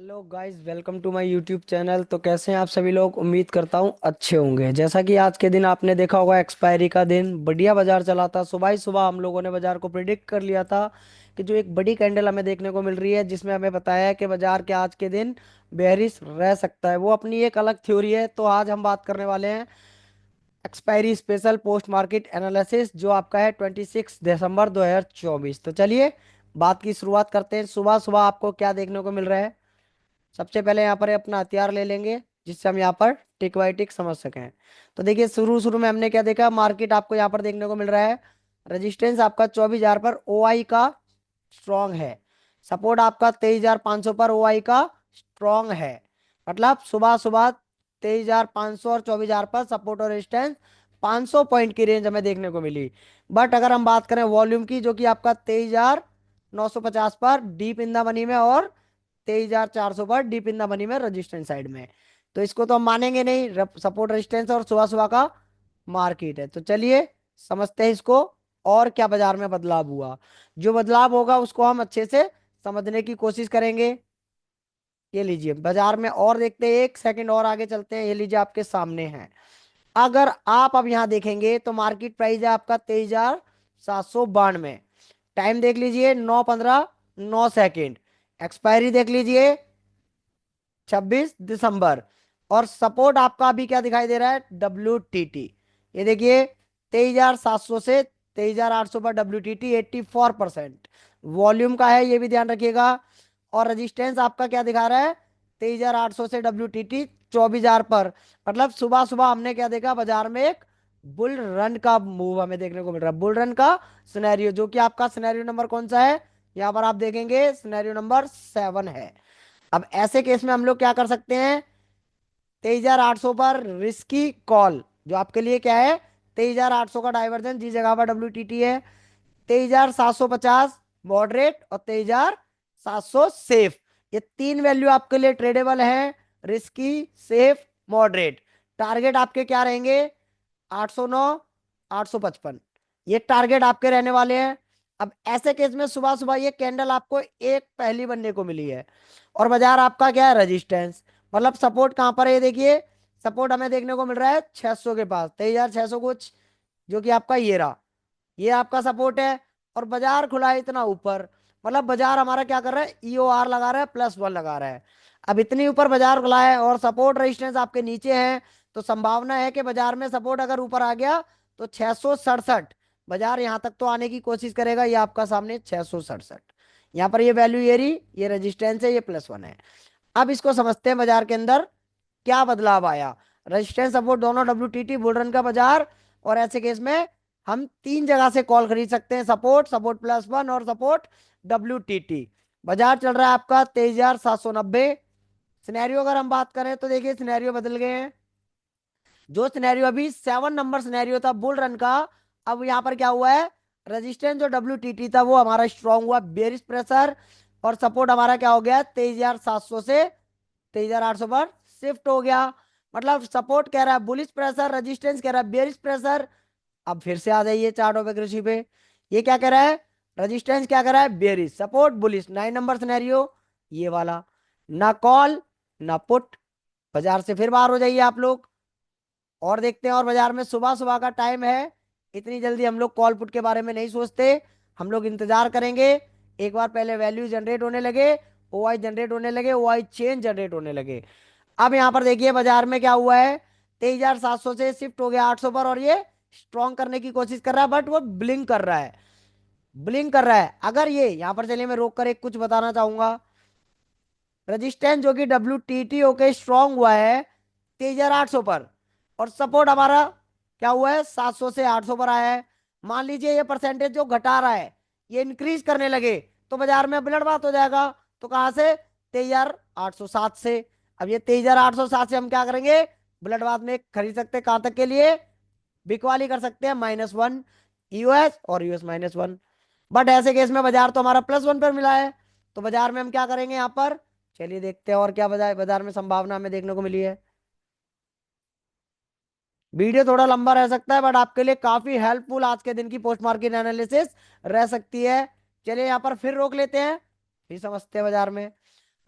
Hello guys, welcome to my YouTube channel. तो कैसे हैं आप सभी लोग? उम्मीद करता हूँ अच्छे होंगे। जैसा कि आज के दिन आपने देखा होगा, एक्सपायरी का दिन बढ़िया बाजार चला था। सुबह ही सुबह हम लोगों ने बाजार को प्रिडिक्ट कर लिया था कि जो एक बड़ी कैंडल हमें देखने को मिल रही है, जिसमें हमें बताया है कि बाजार के आज के दिन बेयरिश रह सकता है। वो अपनी एक अलग थ्योरी है। तो आज हम बात करने वाले हैं expiry special post market analysis, जो आपका है 26 दिसंबर 2024। तो चलिए बात की शुरुआत करते हैं। सुबह सुबह आपको क्या देखने को मिल रहा है? सबसे पहले यहाँ पर अपना हथियार ले लेंगे, जिससे हम यहाँ पर टिक बाई टिक समझ सकें। तो देखिए, शुरू शुरू में हमने क्या देखा, मार्केट आपको यहाँ पर देखने को मिल रहा है। रेजिस्टेंस आपका 24,000 पर ओआई का स्ट्रॉन्ग है। सपोर्ट आपका 23,500 पर ओआई का स्ट्रॉन्ग है। मतलब सुबह सुबह 23,500 और 24,000 पर सपोर्ट और रेजिस्टेंस 500 पॉइंट की रेंज हमें देखने को मिली। बट अगर हम बात करें वॉल्यूम की, जो कि आपका 23,950 पर डीप इन द मनी में और 23,400 पर डीप इन द मनी में रजिस्टेंस साइड में, तो इसको तो हम मानेंगे नहीं। सपोर्ट रेजिस्टेंस और सुबह सुबह का मार्केट है। तो चलिए समझते हैं इसको, और क्या बाजार में बदलाव हुआ। जो बदलाव होगा उसको हम अच्छे से समझने की कोशिश करेंगे। ये लीजिए बाजार में और देखते हैं, एक सेकंड और आगे चलते हैं। ये लीजिए आपके सामने है। अगर आप अब यहाँ देखेंगे तो मार्केट प्राइस है आपका 23,792। टाइम देख लीजिए 9:15 9 सेकेंड। एक्सपायरी देख लीजिए 26 दिसंबर। और सपोर्ट आपका अभी क्या दिखाई दे रहा है? WTT। ये देखिए 23,700 से 23,800 पर WTT 84% वॉल्यूम का है, ये भी ध्यान रखिएगा। और रेजिस्टेंस आपका क्या दिखा रहा है? 23,800 से WTT 24,000 पर। मतलब सुबह सुबह हमने क्या देखा, बाजार में एक बुल रन का मूव हमें देखने को मिल रहा है। बुल रन का सिनेरियो, जो कि आपका सिनेरियो नंबर कौन सा है? यहाँ पर आप देखेंगे सिनेरियो नंबर 7 है। अब ऐसे केस में हम लोग क्या कर सकते हैं? 23,800 पर रिस्की कॉल, जो आपके लिए क्या है? 23,800 का डाइवर्जन जिस जगह पर WTT है। 23,750 मॉडरेट और 23,700 सेफ। ये तीन वैल्यू आपके लिए ट्रेडेबल है। Risky, safe, moderate. टारगेट आपके क्या रहेंगे? 809, 855। ये टारगेट आपके रहने वाले हैं। अब ऐसे केस में सुबह सुबह ये कैंडल आपको एक पहली बनने को मिली है, और बाजार आपका क्या है? रेजिस्टेंस। मतलब सपोर्ट कहां पर है? ये देखिए सपोर्ट हमें देखने को मिल रहा है 600 के पास, 23,600 कुछ, जो कि आपका ये रहा। ये आपका सपोर्ट है। और बाजार खुला है इतना ऊपर। मतलब बाजार हमारा क्या कर रहा है? EOR लगा रहा है, +1 लगा रहा है। अब इतनी ऊपर बाजार खुला है और सपोर्ट रेजिस्टेंस आपके नीचे है। तो संभावना है कि बाजार में सपोर्ट अगर ऊपर आ गया तो 667, बाजार यहां तक तो आने की कोशिश करेगा। ये आपका सामने 667, यहाँ पर ये वैल्यू ये रही, ये रेजिस्टेंस है, ये +1 है। अब इसको समझते हैं बाजार के अंदर क्या बदलाव आया। रेजिस्टेंस सपोर्ट दोनों WTT बुल रन का बाजार। और ऐसे केस में हम तीन जगह से कॉल खरीद सकते हैं, सपोर्ट, सपोर्ट +1 और सपोर्ट WTT। बाजार चल रहा है आपका 23,790। सिनेरियो अगर हम बात करें तो देखिए सिनेरियो बदल गए हैं। जो सिनेरियो अभी 7 नंबर सिनेरियो था बुल रन का, अब यहाँ पर क्या हुआ है? रेजिस्टेंस जो WTT था वो हमारा स्ट्रांग हुआ, बेरिश प्रेशर। और सपोर्ट हमारा क्या हो गया? 23,700 से 23,800 पर शिफ्ट हो गया। मतलब सपोर्ट कह रहा है बुलिश प्रेशर, रेजिस्टेंस कह रहा है बेरिश प्रेशर। अब फिर से आ जाइए चार्ट पे, कृषि पे। ये क्या कह रहा है? रेजिस्टेंस क्या कह रहा है? Bearish, support bullish. 9 number scenario ये वाला। ना कॉल ना पुट। बाजार से फिर बाहर हो जाइए आप लोग, और देखते हैं। और बाजार में सुबह सुबह का टाइम है, इतनी जल्दी हम लोग कॉल पुट के बारे में नहीं सोचते। हम लोग इंतजार करेंगे, एक बार पहले वैल्यू जनरेट होने लगे, ओआई जनरेट होने लगे, ओआई चेंज जनरेट होने लगे। अब यहां पर देखिए बाजार में क्या हुआ है? 23,700 से शिफ्ट हो गया 800 पर, और ये स्ट्रॉन्ग करने की कोशिश कर रहा है, बट वो ब्लिंक कर रहा है। ब्लिंक कर रहा है। अगर ये यहां पर चलिए मैं रोक कर एक कुछ बताना चाहूंगा। रेजिस्टेंस जो कि WTT होके स्ट्रॉन्ग हुआ है 23,800 पर, और सपोर्ट हमारा क्या हुआ है? 700 से 800 पर आया है। मान लीजिए ये परसेंटेज जो घटा रहा है ये इंक्रीज करने लगे, तो बाजार में ब्लडबाथ हो जाएगा। तो कहां से? 23,807 से। अब ये 23,807 से हम क्या करेंगे? ब्लडबाथ में खरीद सकते हैं। कहां तक के लिए? बिकवाली कर सकते हैं -1 US और US -1। बट ऐसे केस में बाजार तो हमारा +1 पर मिला है। तो बाजार में हम क्या करेंगे यहाँ पर? चलिए देखते हैं और क्या बाजार बाजार में संभावना हमें देखने को मिली है। वीडियो थोड़ा लंबा रह सकता है, बट आपके लिए काफी हेल्पफुल आज के दिन की पोस्ट मार्केट एनालिसिस रह सकती है। चलिए यहाँ पर फिर रोक लेते हैं, फिर समझते हैं बाजार में।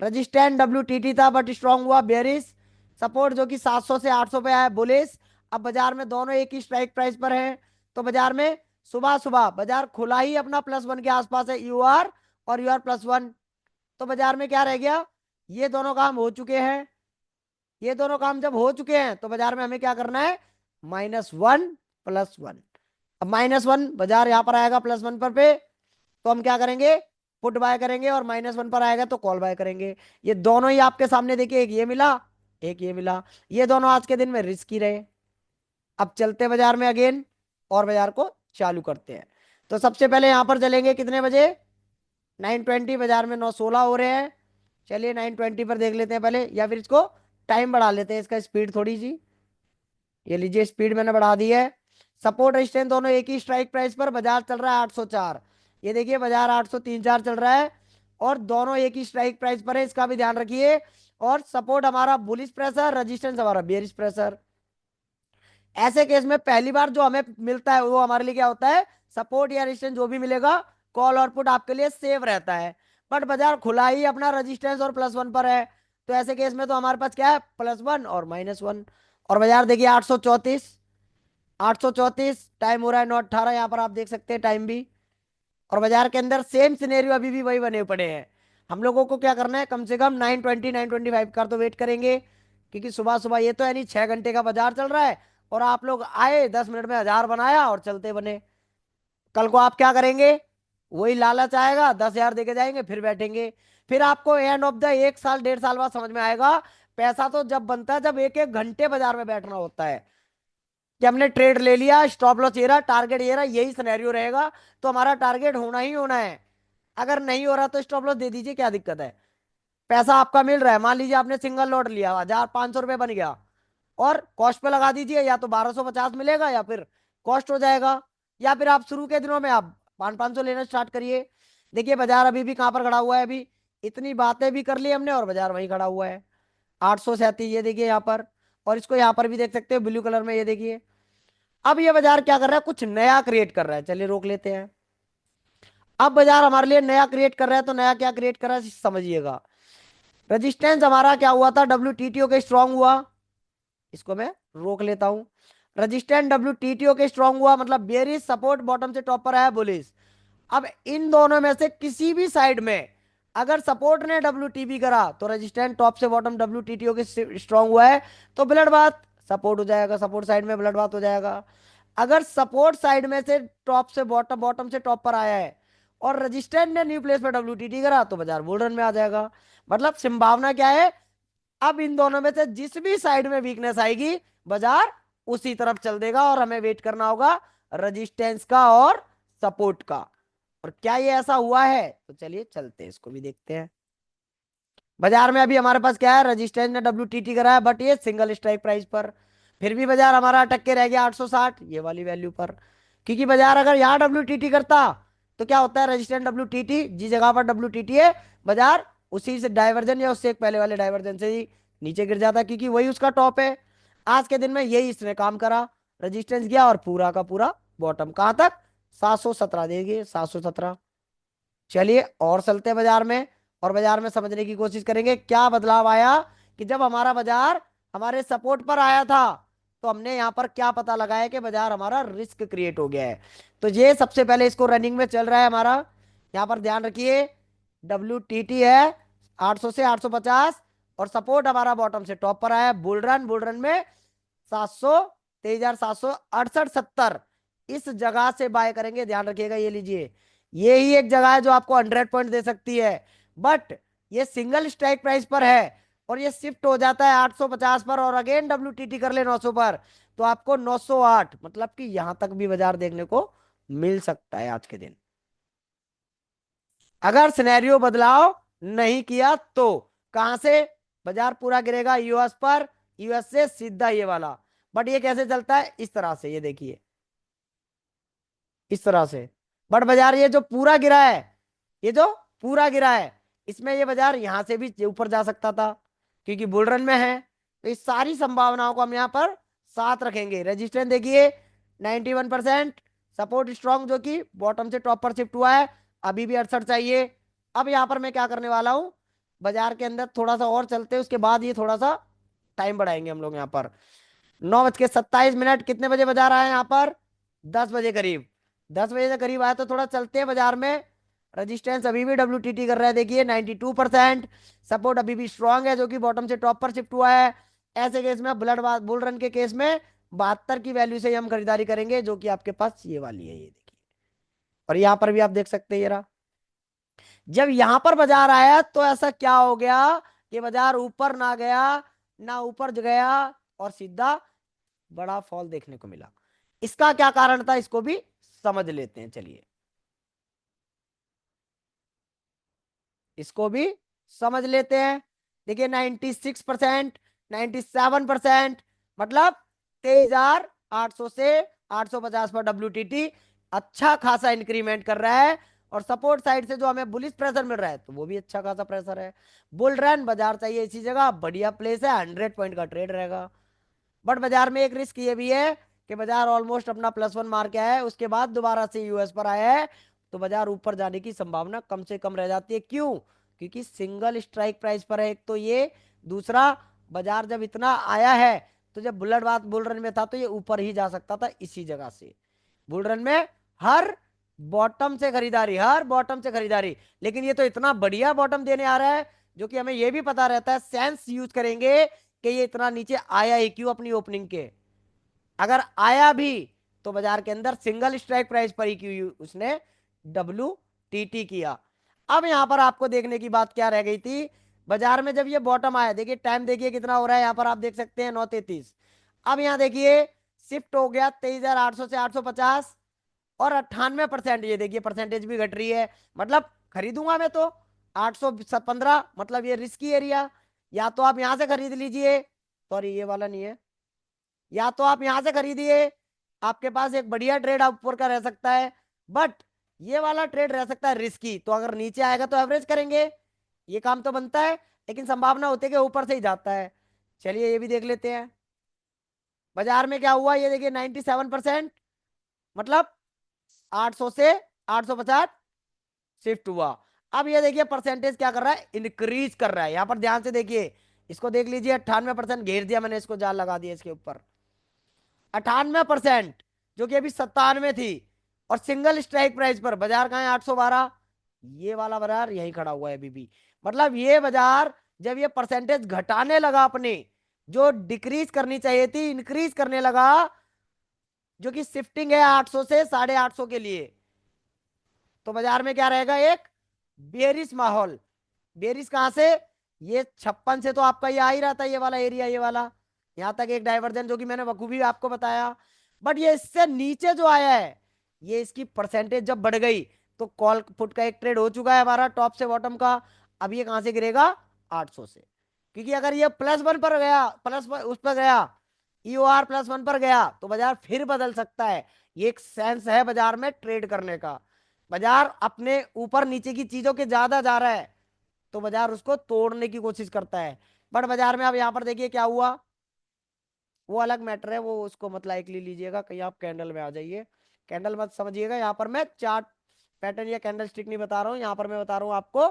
रजिस्टेंट WTT था बट स्ट्रांग हुआ बेरिश। सपोर्ट जो कि 700 से 800 पे आया बुलिश। अब बाजार में दोनों एक ही स्ट्राइक प्राइस पर हैं, तो बाजार में सुबह सुबह बाजार खुला ही अपना +1 के आसपास है, यूआर और यूआर +1। तो बाजार में क्या रह गया, ये दोनों काम हो चुके हैं। ये दोनों काम जब हो चुके हैं तो बाजार में हमें क्या करना है, -1 +1। अब -1 बाजार यहां पर आएगा +1 पर पे, तो हम क्या करेंगे, पुट बाय करेंगे, और -1 पर आएगा तो कॉल बाय करेंगे। ये दोनों ही आपके सामने देखिए, एक ये मिला, एक ये मिला। ये दोनों आज के दिन में रिस्की रहे। अब चलते बाजार में अगेन और बाजार को चालू करते हैं। तो सबसे पहले यहां पर चलेंगे कितने बजे, 9:20, बाजार में 9:16 हो रहे हैं। चलिए 9:20 पर देख लेते हैं पहले, या फिर इसको टाइम बढ़ा लेते हैं, इसका स्पीड थोड़ी सी। ये लीजिए स्पीड मैंने बढ़ा दी है। सपोर्ट रेजिस्टेंस दोनों एक ही स्ट्राइक प्राइस पर, बाजार चल रहा है 804। ये देखिए बाजार 803-4 चल रहा है, और दोनों एक ही स्ट्राइक प्राइस पर है, इसका भी ध्यान रखिए। और सपोर्ट हमारा बुलिश प्रेशर, रेजिस्टेंस हमारा बेरिश प्रेशर। ऐसे केस में पहली बार जो हमें मिलता है वो हमारे लिए क्या होता है, सपोर्ट या रेजिस्टेंस जो भी मिलेगा, कॉल और पुट आपके लिए सेव रहता है। बट बाजार खुला ही अपना रेजिस्टेंस और +1 पर है, तो ऐसे केस में तो हमारे पास क्या है, +1 और -1। और बाजार देखिए 834, 834 टाइम हो रहा है 9:18, यहाँ पर आप देख सकते हैं टाइम भी। और बाजार के अंदर सेम सिनेरियो अभी भी वही बने पड़े हैं। हम लोगों को क्या करना है, कम से कम 9:20 9:25 का तो वेट करेंगे, क्योंकि सुबह सुबह ये तो यानी 6 घंटे का बाजार चल रहा है, और आप लोग आए 10 मिनट में 1000 बनाया और चलते बने। कल को आप क्या करेंगे, वही लालच आएगा, 10,000 देके जाएंगे, फिर बैठेंगे। फिर आपको एंड ऑफ द 1 साल 1.5 साल बाद समझ में आएगा, पैसा तो जब बनता है जब एक एक घंटे बाजार में बैठना होता है, कि हमने ट्रेड ले लिया, स्टॉप लॉस ये रहा, टारगेट ये रहा, यही सिनेरियो रहेगा, तो हमारा टारगेट होना ही होना है। अगर नहीं हो रहा तो स्टॉप लॉस दे दीजिए, क्या दिक्कत है। पैसा आपका मिल रहा है, मान लीजिए आपने सिंगल लॉट लिया, 1,500 रुपये बन गया, और कॉस्ट पे लगा दीजिए, या तो 1,250 मिलेगा या फिर कॉस्ट हो जाएगा। या फिर आप शुरू के दिनों में आप 500-500 लेना स्टार्ट करिए। देखिए बाजार अभी भी कहां पर खड़ा हुआ है, अभी इतनी बातें भी कर ली हमने और बाजार वहीं खड़ा हुआ है 837, ये देखिए यहाँ पर। और इसको यहाँ पर भी देख सकते हो ब्लू कलर में, ये देखिए। अब ये बाजार क्या कर रहा है, कुछ नया क्रिएट कर रहा है, चलिए रोक लेते हैं। अब बाजार हमारे लिए नया क्रिएट कर रहा है, तो नया क्या क्रिएट कर रहा है समझिएगा। रेजिस्टेंस हमारा क्या हुआ था, WTTO के स्ट्रांग हुआ, इसको मैं रोक लेता हूं। रेजिस्टेंस WTTO के स्ट्रांग हुआ, मतलब बेरिश, सपोर्ट बॉटम से टॉप पर आया बुलिश। अब इन दोनों में से किसी भी साइड में अगर सपोर्ट ने WTB करा, तो रेजिस्टेंस टॉप से बॉटम WTTO के स्ट्रांग हुआ है, तो ब्लड बात सपोर्ट हो जाएगा, सपोर्ट साइड में ब्लड बात हो जाएगा। अगर सपोर्ट साइड में से टॉप से बॉटम, बॉटम से टॉप पर आया है, और रेजिस्टेंस ने न्यू प्लेस पर WTT करा, तो बाजार बुल रन में आ जाएगा। मतलब संभावना क्या है, अब इन दोनों में से जिस भी साइड में वीकनेस आएगी, बाजार उसी तरफ चल देगा, और हमें वेट करना होगा रेजिस्टेंस का और सपोर्ट का। और क्या ये ऐसा हुआ है, तो चलिए चलते हैं, इसको भी देखते हैं। बाजार में अभी हमारे पास क्या है, रेजिस्टेंस ने WTT करा है, बट ये सिंगल स्ट्राइक प्राइस पर। फिर भी बाजार हमारा अटक के रह गया 860 ये वाली वैल्यू पर, क्योंकि बाजार अगर यहाँ WTT करता तो क्या होता है, रेजिस्टेंस WTT जिस जगह पर WTT है, बाजार उसी से डाइवर्जन या उससे एक पहले वाले डाइवर्जन से ही नीचे गिर जाता, क्योंकि वही उसका टॉप है। आज के दिन में यही इसने काम करा, रेजिस्टेंस गया और पूरा का पूरा बॉटम कहां तक, 717 देंगे, 717। चलिए और चलते हैं बाजार में, और बाजार में समझने की कोशिश करेंगे क्या बदलाव आया, कि जब हमारा बाजार हमारे सपोर्ट पर आया था, तो हमने यहां पर क्या पता लगाया कि बाजार हमारा रिस्क क्रिएट हो गया है। तो ये सबसे पहले इसको रनिंग में चल रहा है हमारा, यहां पर ध्यान रखिए। WTT है 800 से 850, और सपोर्ट हमारा बॉटम से टॉप पर आया है, बुल रन, बुल रन में 700, 23,768 70, इस जगह से बाय करेंगे, ध्यान रखिएगा। ये लीजिए, ये ही एक जगह है जो आपको 100 पॉइंट दे सकती है, बट ये सिंगल स्ट्राइक प्राइस पर है, और ये शिफ्ट हो जाता है 850 पर, और अगेन WTT कर ले 900 पर, तो आपको 908, मतलब कि यहां तक भी बाजार देखने को मिल सकता है आज के दिन, अगर सिनेरियो बदलाव नहीं किया तो। कहां से बाजार पूरा गिरेगा, यूएस पर, यूएस से सीधा ये वाला। बट ये कैसे चलता है, इस तरह से, ये देखिए इस तरह से। बट बाजार ये जो पूरा गिरा है, ये जो पूरा गिरा है, इसमें ये बाजार यहां से भी ऊपर जा सकता था, क्योंकि बुल रन में है। तो इस सारी संभावनाओं को हम यहां पर साथ रखेंगे। रेजिस्टेंस देखिए 91%, सपोर्ट स्ट्रॉन्ग जो कि बॉटम से टॉप पर शिफ्ट हुआ है, अभी भी 68 चाहिए। अब यहां पर मैं क्या करने वाला हूं, बाजार के अंदर थोड़ा सा और चलते हैं, उसके बाद ये थोड़ा सा टाइम बढ़ाएंगे हम लोग यहाँ पर। 9:27 कितने बजे बाजार आया यहाँ पर? 10 बजे करीब। 10 बजे से करीब आया, तो थोड़ा चलते हैं बाजार में। रजिस्टेंस अभी भी WTT कर रहा है, देखिए 92%। सपोर्ट अभी भी स्ट्रांग है, जो कि बॉटम से टॉप पर शिफ्ट हुआ है। ऐसे केस में बुल रन के केस में 72 की वैल्यू से ही हम खरीदारी करेंगे, जो कि आपके पास ये वाली है, ये देखिए। और यहाँ पर भी आप देख सकते हैं, ये रहा। जब यहां पर बाजार आया तो ऐसा क्या हो गया कि बाजार ऊपर ना गया, ना ऊपर गया, और सीधा बड़ा फॉल देखने को मिला। इसका क्या कारण था, इसको भी समझ लेते हैं, चलिए इसको भी समझ लेते हैं। देखिए 96%, 97%, मतलब 23,800 से 850 पर WTT अच्छा खासा इंक्रीमेंट कर रहा है। और सपोर्ट साइड से जो हमें बुलिश प्रेशर मिल रहा है, तो वो भी अच्छा खासा प्रेशर है। बुल रन बाजार चाहिए इसी जगह, बढ़िया प्लेस है, 100 पॉइंट का ट्रेड रहेगा। बट बाजार में एक रिस्क ये भी है कि बाजार ऑलमोस्ट अपना +1 मार के आया है, उसके बाद दोबारा से यूएस पर आया है, तो बाजार ऊपर जाने की संभावना कम से कम रह जाती है। क्यों? क्योंकि सिंगल स्ट्राइक प्राइस पर है एक तो ये, दूसरा बाजार जब इतना आया है, तो जब बुल रन में था तो ये ऊपर ही जा सकता था इसी जगह से। बुल रन में हर बॉटम से खरीदारी, हर बॉटम से खरीदारी। लेकिन ये तो इतना बढ़िया बॉटम देने आ रहा है, जो कि हमें ये भी पता रहता है, सेंस यूज करेंगे कि ये इतना नीचे आया ही क्यों अपनी ओपनिंग के। अगर आया भी तो बाजार के अंदर सिंगल स्ट्राइक प्राइस पर ही क्यों उसने WTT किया। अब यहां पर आपको देखने की बात क्या रह गई थी, बाजार में जब ये बॉटम आया, देखिए टाइम देखिए कितना हो रहा है, यहां पर आप देख सकते हैं 9:33। अब यहां देखिए शिफ्ट हो गया 23,800 से 850, और 98%, ये देखिए परसेंटेज भी घट रही है। मतलब खरीदूंगा मैं तो 815, मतलब ये रिस्की एरिया। या तो आप यहां से खरीद लीजिए, सॉरी ये वाला नहीं है, या तो आप यहां से खरीदिए, आपके पास एक बढ़िया ट्रेड ऊपर का रह सकता है। बट ये वाला ट्रेड रह सकता है रिस्की, तो अगर नीचे आएगा तो एवरेज करेंगे, ये काम तो बनता है, लेकिन संभावना होती है कि ऊपर से ही जाता है। चलिए ये भी देख लेते हैं बाजार में क्या हुआ। ये देखिए 97%, मतलब 800 से 850 शिफ्ट हुआ। अब ये देखिए परसेंटेज क्या कर रहा है, इंक्रीज कर रहा है। यहां पर ध्यान से देखिए, इसको देख लीजिए, 98% घेर दिया मैंने, इसको जाल लगा दिया इसके ऊपर। 98%, जो कि अभी 97 थी। और सिंगल स्ट्राइक प्राइस पर बाजार कहाँ है, 812। ये वाला बाजार यही खड़ा हुआ है अभी भी। मतलब ये बाजार जब ये परसेंटेज घटाने लगा अपने, जो डिक्रीज करनी चाहिए थी इंक्रीज करने लगा, जो कि शिफ्टिंग है 800 से 850 के लिए, तो बाजार में क्या रहेगा, एक बेरिश माहौल। बेरिश कहां से, ये 56 से तो आपका ये आ ही रहा था, ये वाला एरिया, ये वाला यहां तक एक डाइवर्जन, जो कि मैंने बखूबी आपको बताया। बट ये इससे नीचे जो आया है, ये इसकी परसेंटेज जब बढ़ गई, तो कॉल पुट का एक ट्रेड हो चुका है हमारा टॉप से बॉटम का। अब ये कहां से गिरेगा, 800 से। क्योंकि अगर ये +1 पर गया, उस पर गया, EOR +1 पर गया, तो बाजार फिर बदल सकता है। ये एक सेंस है बाजार में ट्रेड करने का। बाजार अपने ऊपर नीचे की चीजों के ज्यादा जा रहा है, तो बाजार उसको तोड़ने की कोशिश करता है। बट बाजार में अब यहां पर देखिए क्या हुआ, वो अलग मैटर है, वो उसको मत लाइक ले लीजिएगा, कहीं आप कैंडल में आ जाइए। कैंडल मत समझिएगा, यहाँ पर मैं चार्ट पैटर्न या कैंडल स्टिक नहीं बता रहा हूँ, यहाँ पर मैं बता रहा हूँ आपको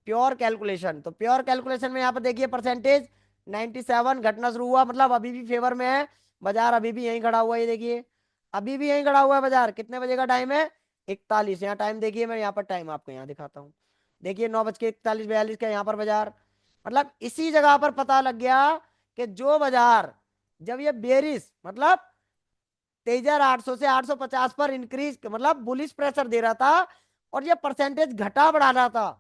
प्योर कैलकुलेशन। तो प्योर कैलकुलेशन में यहाँ पर देखिए परसेंटेज 97 घटना शुरू हुआ, मतलब अभी भी फेवर में है बाजार, अभी भी यहीं खड़ा हुआ है, ये देखिए अभी भी यहीं खड़ा हुआ है बाजार। कितने बजे का टाइम है, 41। यहाँ टाइम देखिए, मैं यहाँ पर टाइम आपको यहाँ दिखाता हूँ, देखिए 9:41 का यहाँ पर बाजार। मतलब इसी जगह पर पता लग गया कि जो बाजार जब ये बेरिस, मतलब 23,800 से 850 पर इंक्रीज, मतलब बुलिश प्रेशर दे रहा था, और ये परसेंटेज घटा बढ़ा रहा था,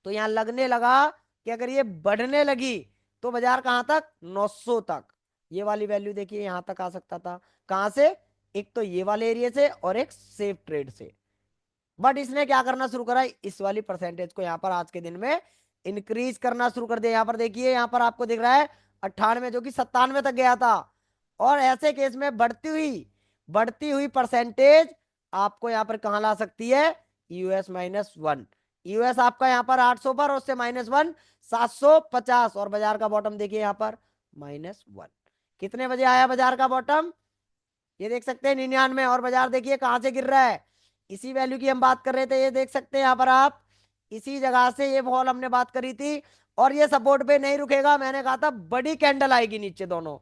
तो यहां लगने लगा कि अगर ये बढ़ने लगी तो बाजार कहां तक, 900 तक। ये वाली वैल्यू देखिए यहां तक आ सकता था, कहां से, एक तो ये वाले एरिया से, और एक सेफ ट्रेड से। बट इसने क्या करना शुरू करा, इस वाली परसेंटेज को यहां पर आज के दिन में इंक्रीज करना शुरू कर दिया। यहां पर देखिए, यहां पर आपको दिख रहा है 98, जो कि 97 तक गया था। और ऐसे केस में बढ़ती हुई परसेंटेज आपको यहां पर कहां ला सकती है, US-1। यूएस आपका यहां पर 800 पर, और उससे -1 750। और बाजार का बॉटम देखिए यहां पर -1। कितने बजे आया बाजार का बॉटम, ये देख सकते हैं 99। और बाजार देखिए कहां से गिर रहा है, इसी वैल्यू की हम बात कर रहे थे, ये देख सकते हैं यहाँ पर आप इसी जगह से ये फॉल हमने बात करी थी, और ये सपोर्ट पे नहीं रुकेगा। मैंने कहा था बड़ी कैंडल आएगी नीचे दोनों।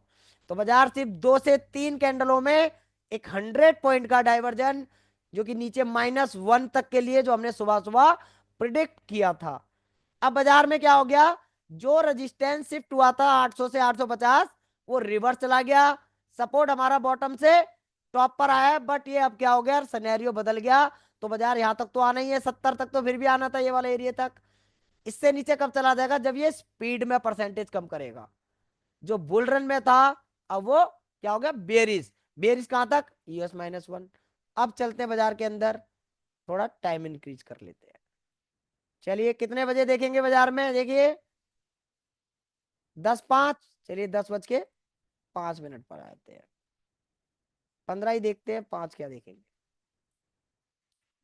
तो बाजार सिर्फ 2 से 3 कैंडलों में एक 100 पॉइंट का डाइवर्जन, जो कि नीचे -1 तक के लिए, जो हमने सुबह सुबह प्रिडिक्ट किया था। अब बाजार में क्या हो गया, जो रेजिस्टेंस शिफ्ट हुआ था 800 से 850, वो रिवर्स चला गया। सपोर्ट हमारा बॉटम से टॉप पर आया है, बट ये अब क्या हो गया, सिनेरियो बदल गया। तो बाजार यहां तक तो आना ही है, 70 तक तो फिर भी आना था, ये वाला एरिया तक। इससे नीचे कब चला जाएगा, जब ये स्पीड में परसेंटेज कम करेगा। जो बुल रन में था, अब वो क्या हो गया, बेरिस। बेरिस कहां तक, US-1। अब चलते हैं बाजार के अंदर, थोड़ा टाइम इंक्रीज कर लेते हैं। चलिए कितने बजे देखेंगे बाजार में, देखिए 10:05। चलिए 10:05 पर आते हैं, 15 ही देखते हैं, 5 क्या देखेंगे।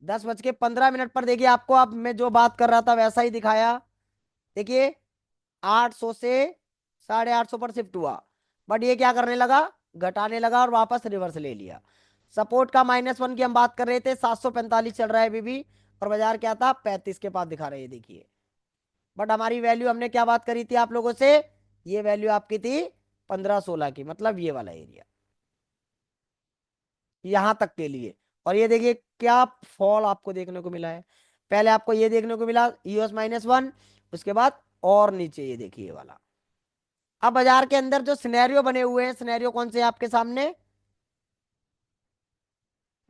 10:15 पर देखिए, आपको अब मैं जो बात कर रहा था वैसा ही दिखाया। देखिए 800 से 850 पर शिफ्ट हुआ, बट ये क्या करने लगा, घटाने लगा और वापस रिवर्स ले लिया। सपोर्ट का -1 की हम बात कर रहे थे, 745 चल रहा है अभी भी, और बाजार क्या था, 35 के पास दिखा रहे हैं, देखिए। बट हमारी वैल्यू हमने क्या बात करी थी आप लोगों से, ये वैल्यू आपकी थी 15-16 की, मतलब ये वाला एरिया, यहां तक के लिए। और ये देखिए क्या फॉल आपको देखने को मिला है। पहले आपको ये देखने को मिला US-1, उसके बाद और नीचे ये देखिए ये वाला। अब बाजार के अंदर जो सिनेरियो बने हुए हैं, सिनेरियो कौन से हैं आपके सामने,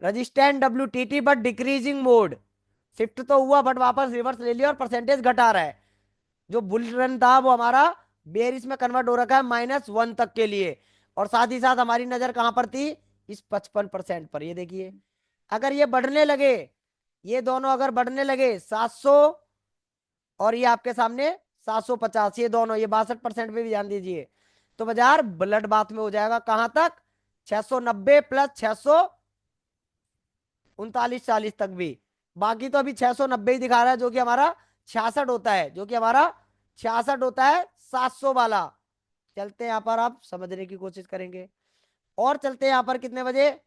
resistant WTT but decreasing mode. Shift तो हुआ बट वापस रिवर्स ले लिया और परसेंटेज घटा रहा है। जो बुल रन था वो हमारा बेरिस में कन्वर्ट हो रखा है -1 तक के लिए। और साथ ही साथ हमारी नजर कहां पर थी, इस 55% पर। ये देखिए अगर ये बढ़ने लगे, ये दोनों अगर बढ़ने लगे 700, और ये आपके सामने 750, ये दोनों, ये 62% पे भी ध्यान दीजिए, तो बाजार ब्लड बाथ में हो जाएगा। कहां तक, 690 प्लस 639 तक भी। बाकी तो अभी 690 ही दिखा रहा है, जो कि हमारा 66 होता है, जो कि हमारा 66 होता है 700 वाला। चलते हैं यहां पर, आप समझने की कोशिश करेंगे। और चलते हैं यहां पर कितने बजे,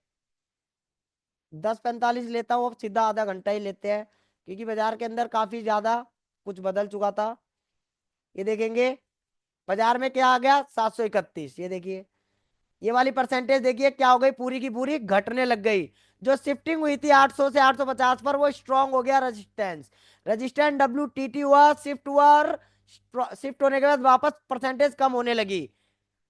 10:45 लेता हूँ, अब सीधा आधा घंटा ही लेते हैं, क्योंकि बाजार के अंदर काफी ज्यादा कुछ बदल चुका था। ये देखेंगे बाजार में क्या आ गया, 731। ये देखिए ये वाली परसेंटेज देखिए क्या हो गई, पूरी की पूरी घटने लग गई। जो शिफ्टिंग हुई थी 800 से 850 पर, वो स्ट्रांग हो गया रेजिस्टेंस। रेजिस्टेंस WTT हुआ, शिफ्ट हुआ, और शिफ्ट होने के बाद वापस परसेंटेज कम होने लगी।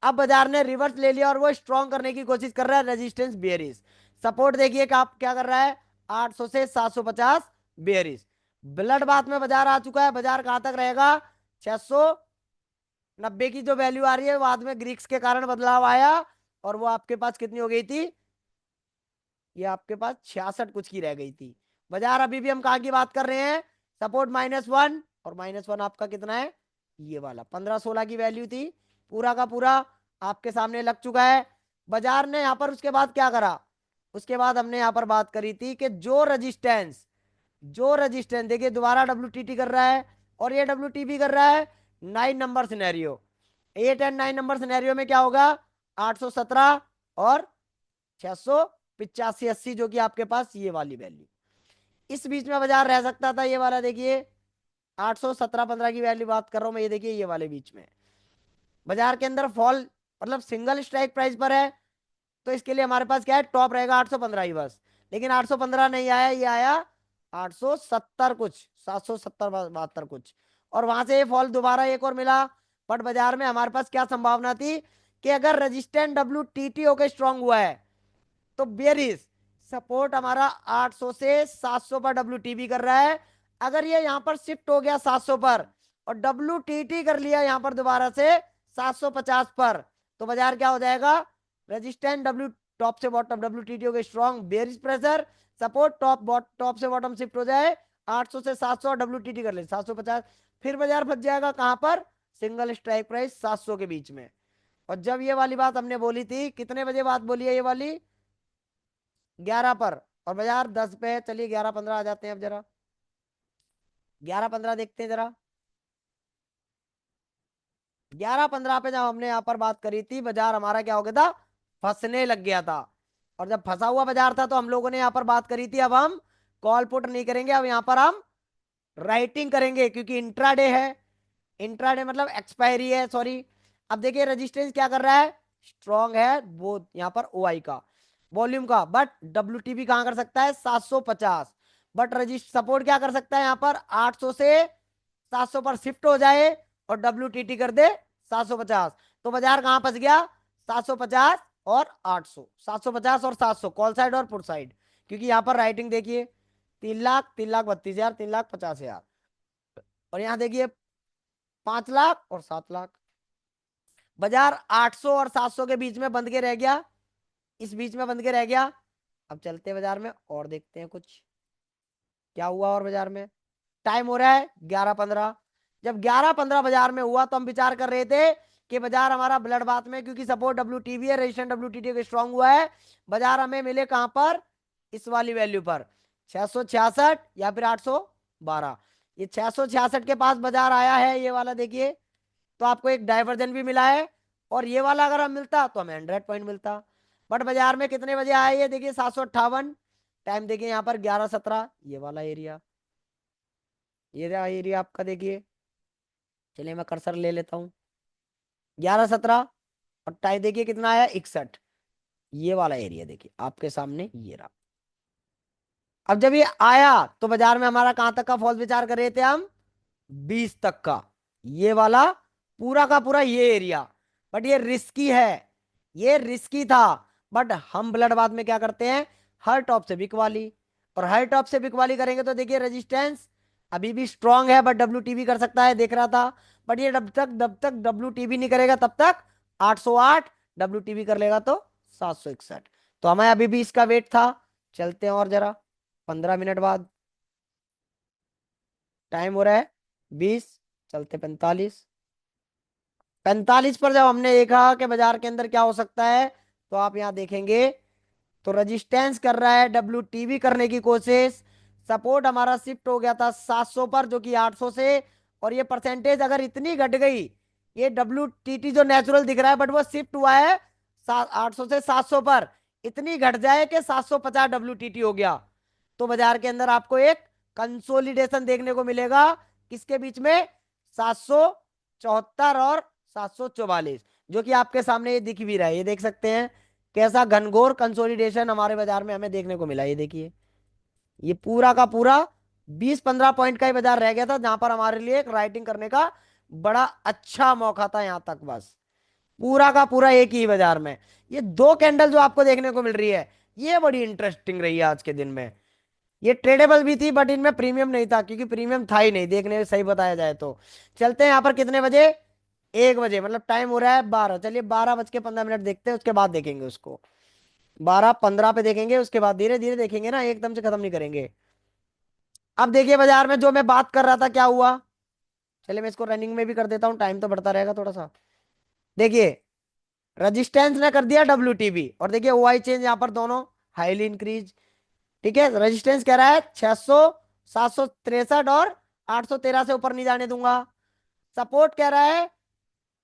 अब बाजार ने रिवर्स ले लिया और वो स्ट्रांग करने की कोशिश कर रहा है, रेजिस्टेंस बेयरिश। सपोर्ट देखिए कि आप क्या कर रहा है, 800 से 750 बेयरिश। ब्लड बाथ में बाजार आ चुका है। बाजार कहां तक रहेगा, 690 की जो वैल्यू आ रही है, बाद में ग्रीक्स के कारण बदलाव आया, और वो आपके पास कितनी हो गई थी, ये आपके पास 66 कुछ की रह गई थी। बाजार अभी भी हम कहाँ की बात कर रहे हैं, सपोर्ट -1, और -1 आपका कितना है, ये वाला 15-16 की वैल्यू थी। पूरा का पूरा आपके सामने लग चुका है। बाजार ने यहाँ पर उसके बाद क्या करा, उसके बाद हमने यहाँ पर बात करी थी कि जो रजिस्टेंस देखिए दोबारा WTT कर रहा है, और ये WTP कर रहा है 9 number scenario. 8 and 9 number scenario में क्या होगा, 817 और 685-80, जो कि आपके पास ये वाली वैल्यू, इस बीच में बाजार रह सकता था। ये वाला देखिए 817-15 की वैल्यू बात कर रहा हूं मैं, ये देखिए ये वाले बीच में बाजार के अंदर फॉल, मतलब सिंगल स्ट्राइक प्राइस पर है। तो इसके लिए हमारे पास क्या है, टॉप रहेगा 815 ही बस। लेकिन 815 नहीं आया, ये आया 870 कुछ, 770-72 कुछ, और वहां से ये फॉल दोबारा एक और मिला। बट बाजार में हमारे पास क्या संभावना थी, कि अगर रजिस्टेंट WTT होकर स्ट्रांग हुआ है, तो बेरिस सपोर्ट हमारा 800 से 700 पर WTB कर रहा है। अगर ये यहां पर शिफ्ट हो गया 700 पर, और WTT कर लिया यहां पर दोबारा से 750 पर, तो बाजार क्या हो जाएगा, रेजिस्टेंट W टॉप से बॉटम, WTT हो गए strong, berries pressure, support top से बॉटम शिफ्ट हो जाए 800 से 700, और WTT कर ले 750, फिर बाजार फंस जाएगा कहां पर, सिंगल स्ट्राइक प्राइस 700 के बीच में। और जब ये वाली बात हमने बोली थी, कितने बजे बात बोली है ये वाली, 11 पर, और बाजार 10 पे है। चलिए 11:15 आ जाते हैं अब जरा, 11:15 देखते हैं जरा। 11:15 पे जब हमने यहाँ पर बात करी थी, बाजार हमारा क्या हो गया था, फंसने लग गया था। और जब फंसा हुआ बाजार था, तो हम लोगों ने यहाँ पर बात करी थी, अब हम कॉल पुट नहीं करेंगे, अब यहाँ पर हम राइटिंग करेंगे क्योंकि इंट्राडे है, इंट्राडे मतलब एक्सपायरी है, सॉरी। अब देखिए रेजिस्टेंस क्या कर रहा है, स्ट्रॉन्ग है वो यहाँ पर ओआई का, वॉल्यूम का, बट डब्ल्यूटीबी कहां कर सकता है 750, बट रजिस्ट सपोर्ट क्या कर सकता है यहाँ पर 800 से 700 पर शिफ्ट हो जाए और डब्ल्यूटीटी कर दे 750, तो बाजार कहां फंस गया 750 और 800, 750 और 700 कॉल साइड और पुट साइड, क्योंकि यहां पर राइटिंग देखिए 3 लाख, 3 लाख 32 हजार, 3 लाख 50 हजार, और यहां देखिए 5 लाख और 7 लाख। बाजार 800 और 700 के बीच में बंद के रह गया, इस बीच में बंद के रह गया। अब चलते हैं बाजार में और देखते हैं कुछ क्या हुआ और बाजार में। टाइम हो रहा है 11:15। जब 11:15 बाजार में हुआ तो हम विचार कर रहे थे कि बाजार हमारा ब्लड बाथ में, क्योंकि सपोर्ट डब्ल्यूटीवी है, रेजिस्टेंस डब्ल्यूटीटी स्ट्रांग हुआ है, बाजार हमें मिले कहां पर, इस वाली वैल्यू पर 666 या फिर 812। ये 666 के पास बाजार आया है, ये वाला देखिए, तो आपको एक डाइवर्जन भी मिला है, और ये वाला अगर हम मिलता तो हमें 100 पॉइंट मिलता। बट बाजार में कितने बजे आया ये देखिए 758। टाइम देखिए यहाँ पर 11:17, ये वाला एरिया, ये रहा एरिया आपका देखिए, चलिए मैं कर्सर ले लेता हूँ, 11:17, और टाइम देखिए कितना आया 61, ये वाला एरिया देखिए आपके सामने ये रहा। अब जब ये आया तो बाजार में हमारा कहां तक का फॉल विचार कर रहे थे हम, 20 तक का, ये वाला पूरा का पूरा ये एरिया, बट ये रिस्की है, ये रिस्की था। बट हम ब्लड बाथ में क्या करते हैं, हर टॉप से बिकवाली, और हर टॉप से बिकवाली करेंगे तो देखिए रेजिस्टेंस अभी भी स्ट्रांग है, बट डब्ल्यू कर सकता है, देख रहा था। बट ये जब तक डब्ल्यू नहीं करेगा तब तक 808, डब्ल्यू कर लेगा तो 761, तो हमें अभी भी इसका वेट था। चलते हैं और जरा 15 मिनट बाद, टाइम हो रहा है 20, चलते 45, 45 पर जब हमने देखा कि बाजार के अंदर क्या हो सकता है, तो आप यहां देखेंगे तो रजिस्टेंस कर रहा है डब्ल्यू करने की कोशिश, सपोर्ट हमारा शिफ्ट हो गया था 700 पर जो कि 800 से, और ये परसेंटेज अगर इतनी घट गई, ये डब्ल्यू जो नेचुरल दिख रहा है बट वो शिफ्ट हुआ है 800 से 700 पर, इतनी घट जाए कि 750 डब्ल्यू हो गया, तो बाजार के अंदर आपको एक कंसोलिडेशन देखने को मिलेगा, किसके बीच में 774 और 744, जो कि आपके सामने ये दिख भी रहा है, ये देख सकते हैं कैसा घनघोर कंसोलिडेशन हमारे बाजार में हमें देखने को मिला। ये देखिए ये पूरा का पूरा 20-15 पॉइंट का ही बाजार रह गया था, जहां पर हमारे लिए एक राइटिंग करने का बड़ा अच्छा मौका था, यहां तक बस पूरा का पूरा एक ही बाजार में। ये दो कैंडल जो आपको देखने को मिल रही है, ये बड़ी इंटरेस्टिंग रही है आज के दिन में। ये ट्रेडेबल भी थी बट इनमें प्रीमियम नहीं था, क्योंकि प्रीमियम था ही नहीं देखने में, सही बताया जाए तो। चलते हैं यहाँ पर कितने बजे, 1 बजे, मतलब टाइम हो रहा है 12, चलिए 12:15 देखते हैं, उसके बाद देखेंगे उसको, 12:15 पे देखेंगे, उसके बाद धीरे धीरे देखेंगे ना, एकदम से खत्म नहीं करेंगे। अब देखिए बाजार में जो मैं बात कर रहा था क्या हुआ, चलिए मैं इसको रनिंग में भी कर देता हूँ, टाइम तो बढ़ता रहेगा थोड़ा सा। देखिए रजिस्टेंस ने कर दिया डब्ल्यू और देखिए ओआई चेंज यहाँ पर दोनों हाईली इंक्रीज, ठीक है। रेजिस्टेंस कह रहा है 600, 763 और 813 से ऊपर नहीं जाने दूंगा। सपोर्ट कह रहा है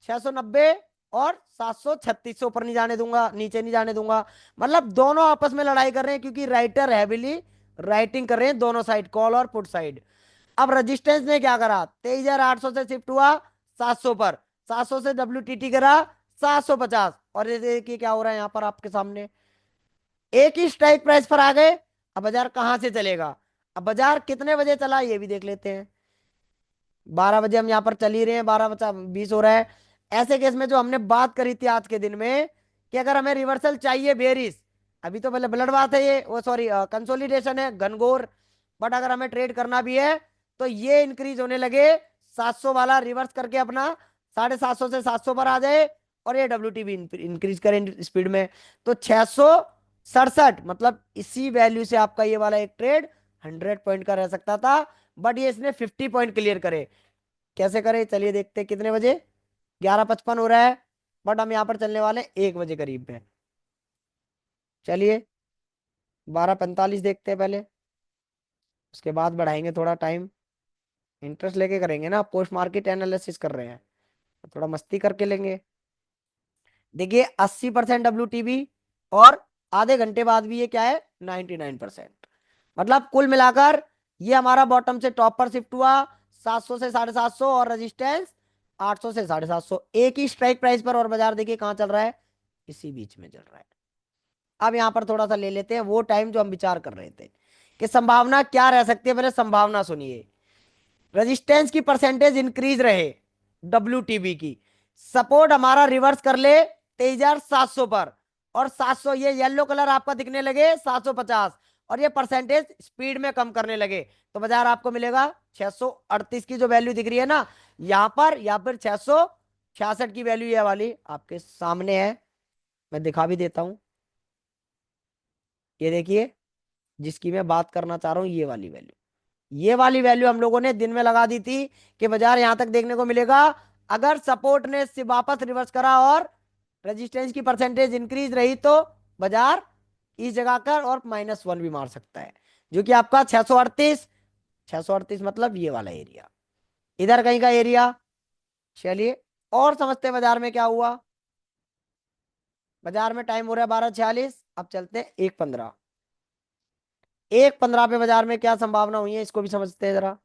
690 और 736 से ऊपर नहीं जाने दूंगा, नीचे नहीं जाने दूंगा। मतलब दोनों आपस में लड़ाई कर रहे हैं, क्योंकि राइटर हैविली राइटिंग कर रहे हैं दोनों साइड, कॉल और पुट साइड। अब रेजिस्टेंस ने क्या करा, 23,800 से शिफ्ट हुआ 700 पर, 700 से डब्ल्यू करा 750, और ये देखिए क्या हो रहा है यहाँ पर आपके सामने, एक ही स्ट्राइक प्राइस पर आ गए। अब बाजार कहां से चलेगा, अब बाजार कितने बजे चला ये भी देख लेते हैं। 12 बजे हम यहाँ पर चल ही रहे हैं, 12:20 हो रहा है। ऐसे केस में जो हमने बात करी थी आज के दिन में, कि अगर हमें रिवर्सल चाहिए बेरिस, अभी तो पहले ब्लड बात है ये, वो सॉरी कंसोलिडेशन है घनघोर, बट अगर हमें ट्रेड करना भी है तो ये इंक्रीज होने लगे, 700 वाला रिवर्स करके अपना 750 से 700 पर आ जाए, और ये डब्ल्यू भी इंक्रीज करें स्पीड में, तो 667, मतलब इसी वैल्यू से आपका ये वाला एक ट्रेड 100 पॉइंट का रह सकता था, बट ये इसने 50 पॉइंट क्लियर करे। कैसे करे चलिए देखते हैं, कितने बजे, 11:55 हो रहा है, बट हम यहाँ पर चलने वाले 1 बजे करीब में। चलिए 12:45 देखते हैं पहले, उसके बाद बढ़ाएंगे थोड़ा टाइम, इंटरेस्ट लेके करेंगे ना, पोस्ट मार्केट एनालिसिस कर रहे हैं तो थोड़ा मस्ती करके लेंगे। देखिए 80% डब्ल्यू और आधे घंटे बाद भी ये क्या है 99%, मतलब कुल मिलाकर ये हमारा बॉटम से टॉप पर शिफ्ट हुआ 700 से 750, और रेजिस्टेंस 800 से 750, एक ही स्ट्राइक प्राइस पर। और बाजार देखिए कहाँ चल रहा है, इसी बीच में चल रहा है। अब यहां पर थोड़ा सा ले लेते हैं वो टाइम जो हम विचार कर रहे थे कि संभावना क्या रह सकती है। पहले संभावना सुनिए। रेजिस्टेंस की परसेंटेज इंक्रीज रहे डब्ल्यू की, सपोर्ट हमारा रिवर्स कर ले 23,700 पर, और 700 ये येलो कलर आपका दिखने लगे 750, और ये परसेंटेज स्पीड में कम करने लगे, तो बाजार आपको मिलेगा 638 की जो वैल्यू दिख रही है ना यहां पर, या फिर 666 की वैल्यू ये वाली आपके सामने है। मैं दिखा भी देता हूं, ये देखिए जिसकी मैं बात करना चाह रहा हूं, ये वाली वैल्यू। ये वाली वैल्यू हम लोगों ने दिन में लगा दी थी कि बाजार यहां तक देखने को मिलेगा। अगर सपोर्ट ने वापस रिवर्स करा और रेजिस्टेंस की परसेंटेज इंक्रीज रही, तो बाजार इस जगह कर और -1 भी मार सकता है, जो कि आपका 638, 638 मतलब ये वाला एरिया, इधर कहीं का एरिया। चलिए और समझते हैं बाजार में क्या हुआ। बाजार में टाइम हो रहा है 12:46, अब चलते हैं 1:15। 1:15 पे बाजार में क्या संभावना हुई है इसको भी समझते हैं जरा।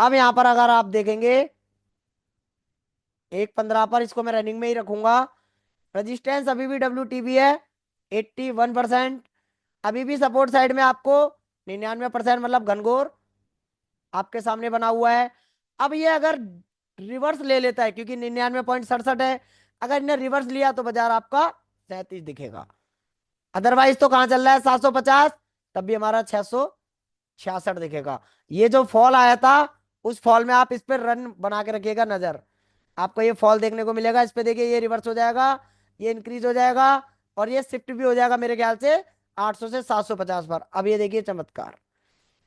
अब यहां पर अगर आप देखेंगे 1:15 पर, इसको मैं रनिंग में ही रखूंगा। रजिस्टेंस अभी भी WTB है 81%। अभी भी सपोर्ट साइड में आपको 99% मतलब घनघोर आपके सामने बना हुआ है। अब ये अगर रिवर्स ले लेता है, क्योंकि 99.67 है, अगर इन्हें रिवर्स लिया तो बाजार आपका 37 दिखेगा। अदरवाइज तो कहां चल रहा है 750, तब भी हमारा 666 दिखेगा। ये जो फॉल आया था उस फॉल में आप इस पर रन बना के रखिएगा नजर, आपको ये फॉल देखने को मिलेगा। इस पे देखिए ये रिवर्स हो जाएगा, ये इंक्रीज हो जाएगा, और ये शिफ्ट भी हो जाएगा मेरे ख्याल से 800 से 750 पर। अब ये देखिए चमत्कार,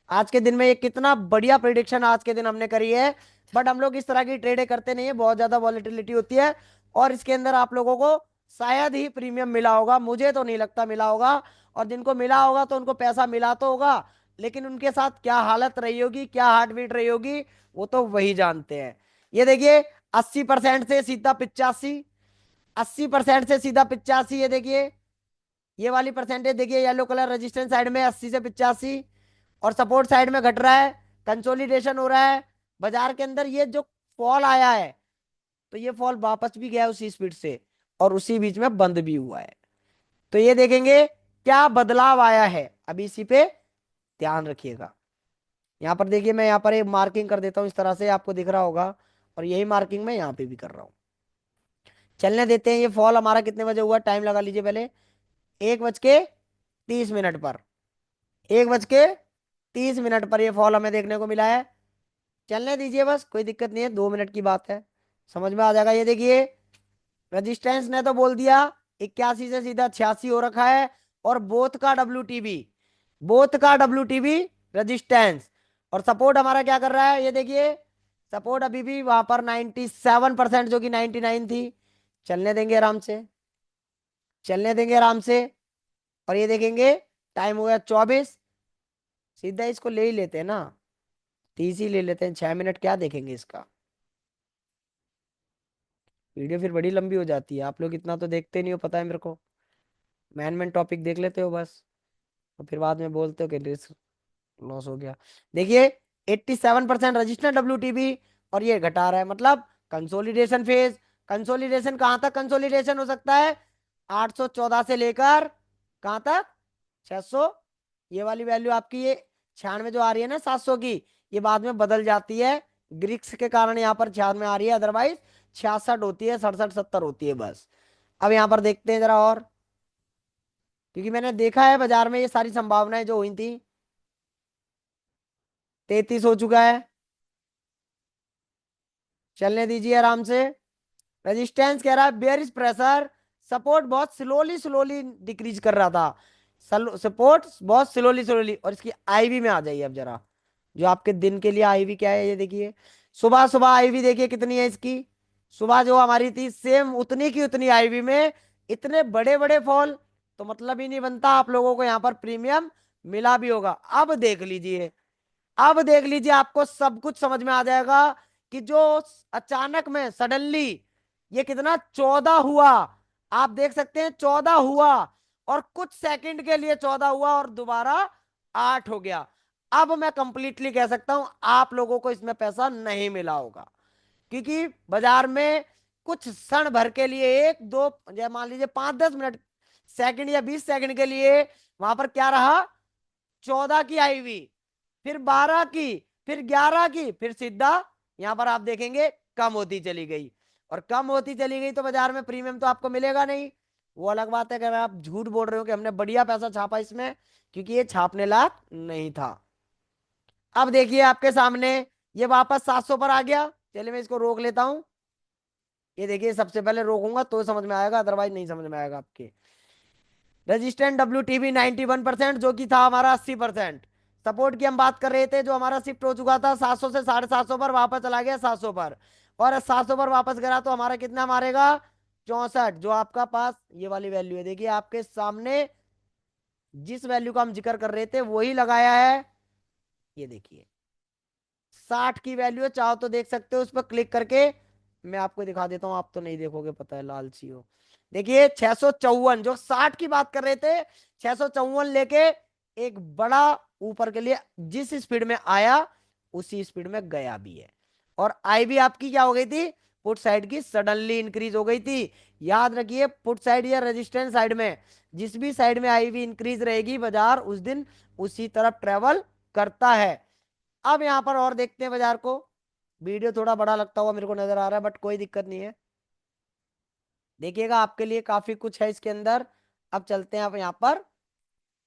आज के दिन में ये कितना बढ़िया प्रिडिक्शन आज के दिन हमने करी है। बट हम लोग इस तरह की ट्रेडें करते नहीं है, बहुत ज्यादा वॉलेटिलिटी होती है, और इसके अंदर आप लोगों को शायद ही प्रीमियम मिला होगा, मुझे तो नहीं लगता मिला होगा। और जिनको मिला होगा तो उनको पैसा मिला तो होगा, लेकिन उनके साथ क्या हालत रही होगी, क्या हार्ट बीट रही होगी, वो तो वही जानते हैं। ये देखिए 80% से सीधा 85, 80% से सीधा 85, ये देखिए ये वाली परसेंटेज देखिए, येलो कलर रेजिस्टेंस साइड में 80 से 85, और सपोर्ट साइड में घट रहा है, कंसोलिडेशन हो रहा है बाजार के अंदर। ये जो फॉल आया है, तो ये फॉल वापस भी गया है उसी स्पीड से, और उसी बीच में बंद भी हुआ है। तो ये देखेंगे क्या बदलाव आया है, अभी इसी पे ध्यान रखिएगा। यहाँ पर देखिए मैं यहाँ पर एक मार्किंग कर देता हूँ, इस तरह से आपको दिख रहा होगा, और यही मार्किंग मैं यहाँ पे भी कर रहा हूँ। चलने देते हैं। ये फॉल हमारा कितने बजे हुआ, टाइम लगा लीजिए पहले, 1:30 पर, 1:30 पर ये फॉल हमें देखने को मिला है। चलने दीजिए बस, कोई दिक्कत नहीं है, 2 मिनट की बात है, समझ में आ जाएगा। ये देखिए रजिस्टेंस ने तो बोल दिया 81 से सीधा 86 हो रखा है, और बोथ का डब्ल्यू रजिस्टेंस, और सपोर्ट हमारा क्या कर रहा है, ये देखिए सपोर्ट अभी भी वहां पर 97%, जो कि 99 थी। चलने देंगे आराम से, चलने देंगे आराम से। और ये देखेंगे टाइम हो गया 24, सीधा इसको ले ही लेते हैं ना, 30 ही ले लेते हैं, 6 मिनट क्या देखेंगे इसका। वीडियो फिर बड़ी लंबी हो जाती है, आप लोग इतना तो देखते नहीं हो, पता है मेरे को। मैन मैन टॉपिक देख लेते हो बस, और फिर बाद में बोलते हो कि रिस्क लॉस हो गया। देखिए 87% रजिस्टर WTB, और ये घटा रहा है, मतलब कंसोलिडेशन फेज। कंसोलिडेशन कहां तक कंसोलिडेशन हो सकता है, 814 से लेकर कहां तक, 600। ये वाली वैल्यू आपकी ये 96 जो आ रही है ना 700 की, ये बाद में बदल जाती है, ग्रिक्स के कारण यहाँ पर 96 आ रही है, अदरवाइज 66 होती है, 67 70 होती है बस। अब यहाँ पर देखते हैं जरा, और क्योंकि मैंने देखा है बाजार में ये सारी संभावनाएं जो हुई थी। 33 हो चुका है, चलने दीजिए आराम से। रेजिस्टेंस कह रहा है बेयरिश प्रेशर, सपोर्ट बहुत स्लोली स्लोली डिक्रीज कर रहा था, सपोर्ट बहुत स्लोली स्लोली। और इसकी आईवी में आ जाइए अब जरा, जो आपके दिन के लिए आईवी क्या है, ये देखिए सुबह सुबह आईवी देखिए कितनी है इसकी। सुबह जो हमारी थी सेम उतनी की उतनी आईवी में इतने बड़े बड़े फॉल, तो मतलब ही नहीं बनता आप लोगों को यहाँ पर प्रीमियम मिला भी होगा। अब देख लीजिए, अब देख लीजिए, आपको सब कुछ समझ में आ जाएगा कि जो अचानक में सडनली ये कितना 14 हुआ, आप देख सकते हैं 14 हुआ, और कुछ सेकंड के लिए 14 हुआ और दोबारा 8 हो गया। अब मैं कंप्लीटली कह सकता हूं आप लोगों को इसमें पैसा नहीं मिला होगा, क्योंकि बाजार में कुछ क्षण भर के लिए, एक दो या मान लीजिए 5-10 मिनट, सेकंड या 20 सेकंड के लिए वहां पर क्या रहा, 14 की आई हुई, फिर 12 की, फिर 11 की, फिर सीधा यहां पर आप देखेंगे कम होती चली गई। और कम होती चली गई तो बाजार में प्रीमियम तो आपको मिलेगा नहीं। वो अलग बात है अगर आप झूठ बोल रहे हो कि हमने बढ़िया पैसा छापा इसमें, क्योंकि ये छापने लायक नहीं था। अब देखिए आपके सामने ये वापस 700 पर आ गया। चलिए मैं इसको रोक लेता हूं। ये देखिए सबसे पहले रोकूंगा तो समझ में आएगा, अदरवाइज नहीं समझ में आएगा आपके। रेजिस्टेंट WTB 91%, जो कि था हमारा 80%। सपोर्ट की हम बात कर रहे थे, जो हमारा शिफ्ट हो चुका था 700 से 750 पर, वापस चला गया 700 पर। और 700 पर वापस करा तो हमारा कितना मारेगा, 64। जो आपका पास ये वाली वैल्यू है, देखिए आपके सामने जिस वैल्यू का हम जिक्र कर रहे थे वही लगाया है। ये देखिए 60 की वैल्यू है, चाहो तो देख सकते हो उस पर क्लिक करके। मैं आपको दिखा देता हूं, आप तो नहीं देखोगे, पता है लालची हो। देखिए 654, जो 60 की बात कर रहे थे, 654 लेके एक बड़ा ऊपर के लिए जिस स्पीड में आया उसी स्पीड में गया भी है। और आई भी आपकी क्या हो गई थी, पुट साइड की सडनली इंक्रीज हो गई थी। याद रखिए पुट साइड या रेजिस्टेंस साइड में जिस भी साइड में आई भी इंक्रीज रहेगी, बाजार उस दिन उसी तरफ ट्रेवल करता है। अब यहां पर और देखते हैं बाजार को। वीडियो थोड़ा बड़ा लगता हुआ मेरे को नजर आ रहा है, बट कोई दिक्कत नहीं है, देखिएगा आपके लिए काफी कुछ है इसके अंदर। अब चलते हैं आप यहाँ पर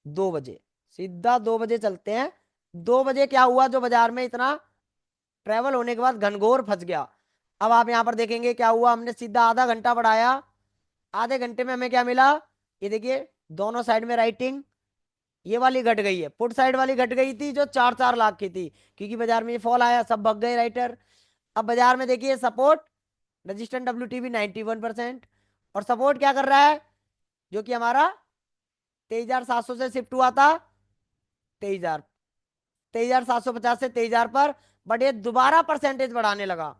2 बजे, सीधा 2 बजे चलते हैं। 2 बजे क्या हुआ, जो बाजार में इतना ट्रेवल होने के बाद घनघोर फंस गया। अब आप यहाँ पर देखेंगे क्या हुआ, हमने सीधा आधा घंटा बढ़ाया, आधे घंटे में हमें क्या मिला, ये देखिए दोनों साइड में राइटिंग, ये वाली घट गई है, पुट साइड वाली घट गई थी जो 4-4 लाख की थी, क्योंकि बाजार में ये फॉल आया, सब भग गए राइटर। अब बाजार में देखिए सपोर्ट रजिस्टेंट WTB 91%, और सपोर्ट क्या कर रहा है, जो कि हमारा 23,700 से शिफ्ट हुआ था 23,000, 23,750 से 23,000 पर। बट ये दोबारा परसेंटेज बढ़ाने लगा।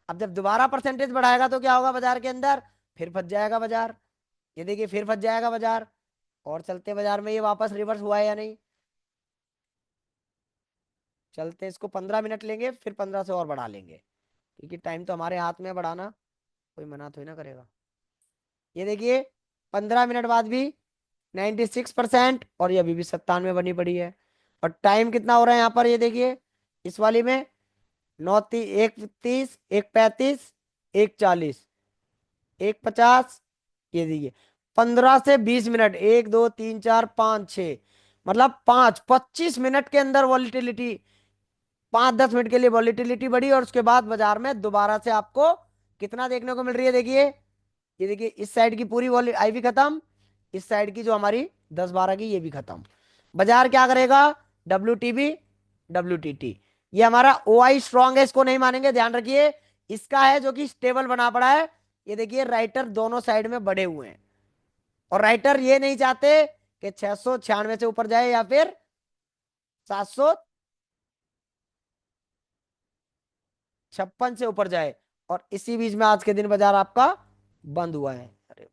अब जब दोबारा परसेंटेज बढ़ाएगा तो क्या होगा बाजार के अंदर, फिर फंस जाएगा बाजार। ये देखिए फिर फंस जाएगा बाजार। और चलते बाजार में ये वापस रिवर्स हुआ है या नहीं, चलते इसको 15 मिनट लेंगे, फिर 15 से और बढ़ा लेंगे, क्योंकि टाइम तो हमारे हाथ में है बढ़ाना, कोई मना थोड़ी ना करेगा। ये देखिए 15 मिनट बाद भी 96%, और ये अभी भी 97 बनी पड़ी है। और टाइम कितना हो रहा है यहाँ पर, ये देखिए इस वाली में 1:30, 1:35, 1:40, 1:50, ये देखिए 15 से 20 मिनट, 1 2 3 4 5 6, मतलब 25 मिनट के अंदर वॉलिटिलिटी, 5-10 मिनट के लिए वॉलिटिलिटी बढ़ी, और उसके बाद बाजार में दोबारा से आपको कितना देखने को मिल रही है, देखिए ये देखिए इस साइड की पूरी वॉली आई भी खत्म, इस साइड की जो हमारी 10-12 की ये भी खत्म। बाजार क्या करेगा, WTB WTT, ये हमारा OI स्ट्रॉन्ग है, इसको नहीं मानेंगे, ध्यान रखिए। इसका है जो कि स्टेबल बना पड़ा है। ये देखिए राइटर दोनों साइड में बढ़े हुए हैं, और राइटर ये नहीं चाहते कि 696 से ऊपर जाए या फिर 756 से ऊपर जाए। और इसी बीच में आज के दिन बाजार आपका बंद हुआ है। अरे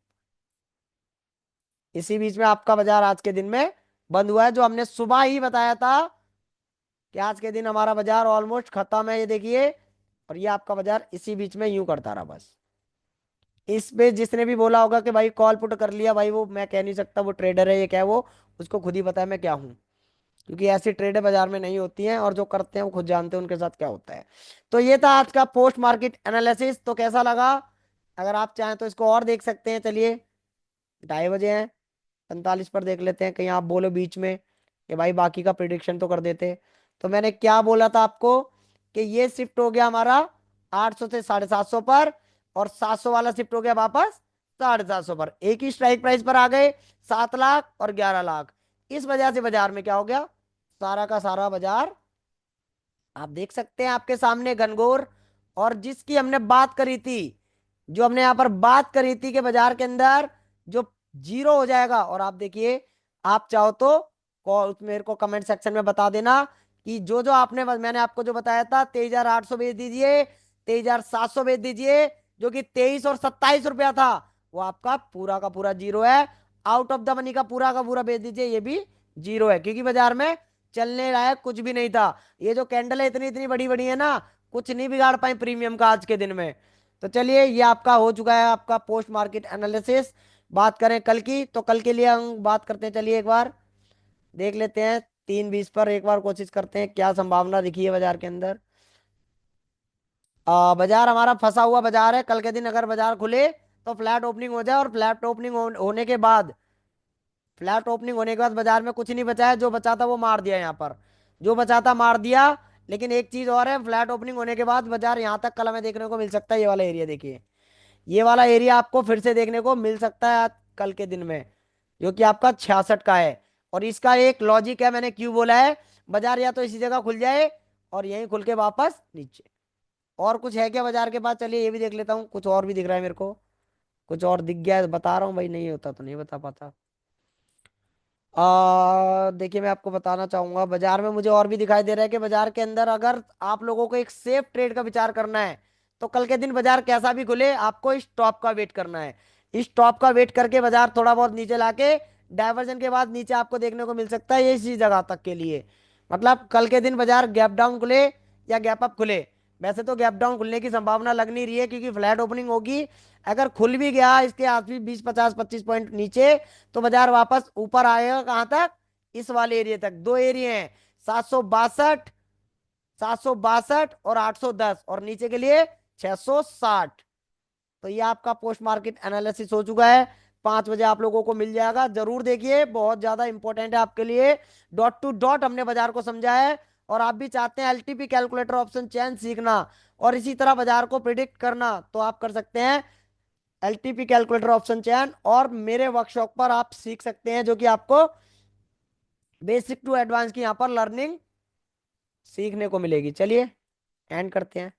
इसी बीच में आपका बाजार आज के दिन में बंद हुआ है, जो हमने सुबह ही बताया था कि आज के दिन हमारा बाजार ऑलमोस्ट खत्म है, ये देखिए। और ये आपका बाजार इसी बीच में यूं करता रहा बस। इस पे जिसने भी बोला होगा कि भाई कॉल पुट कर लिया, भाई वो मैं कह नहीं सकता, वो ट्रेडर है ये क्या है, वो उसको खुद ही पता है मैं क्या हूं, क्योंकि ऐसी ट्रेडें बाजार में नहीं होती हैं, और जो करते हैं वो खुद जानते हैं उनके साथ क्या होता है। तो ये था आज का पोस्ट मार्केट एनालिसिस। तो कैसा लगा, अगर आप चाहें तो इसको और देख सकते हैं। चलिए 2:30 बजे हैं, 45 पर देख लेते हैं, कहीं आप बोलो बीच में कि भाई बाकी का प्रिडिक्शन तो कर देते। तो मैंने क्या बोला था आपको कि ये शिफ्ट हो गया हमारा 800 से 750 पर, और 700 वाला शिफ्ट हो गया वापस 750 पर, एक ही स्ट्राइक प्राइस पर आ गए 7 लाख और 11 लाख। इस वजह से बाजार में क्या हो गया, सारा का सारा बाजार आप देख सकते हैं आपके सामने घनघोर। और जिसकी हमने बात करी थी, जो हमने यहां पर बात करी थी कि बाजार के अंदर जो जीरो हो जाएगा, और आप देखिए, आप चाहो तो मेरे को कमेंट सेक्शन में बता देना कि जो जो आपने मैंने आपको जो बताया था 23,800 बेच दीजिए, 23,700 बेच दीजिए, जो कि 23 और 27 रुपया था, वो आपका पूरा का पूरा जीरो है। आउट ऑफ द मनी का पूरा बेच दीजिए, ये भी जीरो है, क्योंकि बाजार में चलने लायक कुछ भी नहीं था। ये जो कैंडल है इतनी इतनी बड़ी बड़ी है ना, कुछ नहीं बिगाड़ पाई प्रीमियम का आज के दिन में। तो चलिए ये आपका हो चुका है आपका पोस्ट मार्केट एनालिसिस। बात करें कल की, तो कल के लिए हम बात करते हैं, चलिए एक बार देख लेते हैं 3:20 पर एक बार कोशिश करते हैं क्या संभावना दिखी है बाजार के अंदर। बाजार हमारा फंसा हुआ बाजार है। कल के दिन अगर बाजार खुले तो फ्लैट ओपनिंग हो जाए, और फ्लैट ओपनिंग होने के बाद, फ्लैट ओपनिंग होने के बाद बाजार में कुछ नहीं बचा है। जो बचा था वो मार दिया यहाँ पर, जो बचा था मार दिया। लेकिन एक चीज और है, फ्लैट ओपनिंग होने के बाद बाजार यहाँ तक कल हमें देखने को मिल सकता है। ये वाला एरिया देखिए, ये वाला एरिया आपको फिर से देखने को मिल सकता है आज कल के दिन में, जो कि आपका 66 का है। और इसका एक लॉजिक है, मैंने क्यों बोला है, बाजार या तो इसी जगह खुल जाए और यहीं खुल के वापस नीचे। और कुछ है क्या बाजार के पास, चलिए ये भी देख लेता हूँ। कुछ और भी दिख रहा है मेरे को, कुछ और दिख गया है बता रहा हूँ भाई, नहीं होता तो नहीं बता पाता। देखिए मैं आपको बताना चाहूंगा, बाजार में मुझे और भी दिखाई दे रहा है कि बाजार के अंदर अगर आप लोगों को एक सेफ ट्रेड का विचार करना है, तो कल के दिन बाजार कैसा भी खुले आपको इस टॉप का वेट करना है। इस टॉप का वेट करके बाजार थोड़ा बहुत नीचे लाके डायवर्जन के बाद नीचे आपको देखने को मिल सकता है ये इसी जगह तक के लिए। मतलब कल के दिन बाजार गैप डाउन खुले या गैप अप खुले, वैसे तो गैप डाउन खुलने की संभावना लग नहीं रही है, क्योंकि फ्लैट ओपनिंग होगी। अगर खुल भी गया इसके आस 20 50 25 पॉइंट नीचे, तो बाजार वापस ऊपर आएगा कहां तक, इस वाले एरिया तक। दो एरिया हैं, 762, 762 और 810, और नीचे के लिए 660। तो ये आपका पोस्ट मार्केट एनालिसिस हो चुका है। 5 बजे आप लोगों को मिल जाएगा, जरूर देखिए, बहुत ज्यादा इंपॉर्टेंट है आपके लिए। डॉट टू डॉट हमने बाजार को समझा है। और आप भी चाहते हैं एलटीपी कैलकुलेटर ऑप्शन चैन सीखना और इसी तरह बाजार को प्रिडिक्ट करना, तो आप कर सकते हैं एलटीपी कैलकुलेटर ऑप्शन चैन, और मेरे वर्कशॉप पर आप सीख सकते हैं, जो कि आपको बेसिक टू एडवांस की यहाँ पर लर्निंग सीखने को मिलेगी। चलिए एंड करते हैं।